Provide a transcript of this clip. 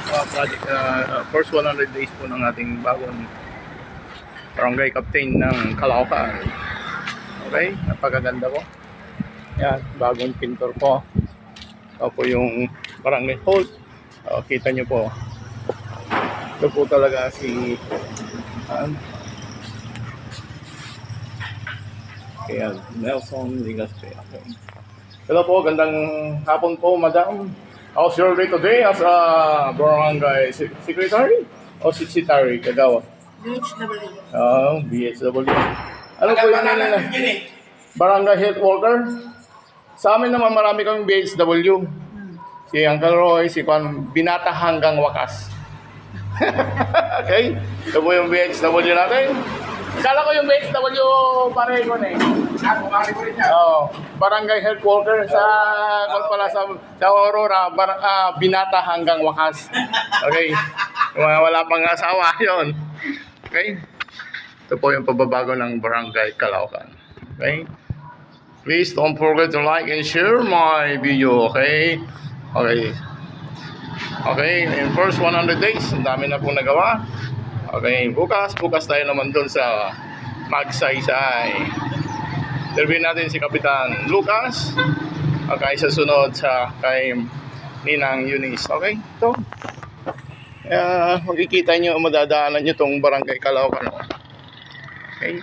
project, first 100 days po ng ating bagong barangay captain ng Caloocan. Okay, napakaganda po. Yan, bagong pintor po. Ito po yung barangay hall. Kita nyo po. Ito po talaga si kaya Nelson Ligaste. Okay. Hello po, gandang hapon po, madam. How's your day today as a barangay secretary o secretary, Kagawa? BHW. BHW. Ano po yung barangay health worker? Sa amin naman marami kaming BHW. Si Uncle Roy, si Kwan, binata hanggang wakas. Okay? Ito po yung BHW natin. Kala ko yung BHW pare ko na eh. Kumari ko rin yan. Barangay health worker sa pala sa Aurora, binata hanggang wakas. Okay? Wala pang asawa yon. Okay? Ito po yung pababago ng barangay Caloocan. Okay? Please don't forget to like and share my video, okay? Okay. Okay, in first 100 days, ang dami na po nagawa. Okay, bukas tayo naman doon sa Magsaysay. Interview natin si Kapitan Lucas. Okay, sa sunod sa kay Ninang Eunice. Okay, ito. Makikita nyo, madadaanan nyo itong barangay Caloocan. Okay.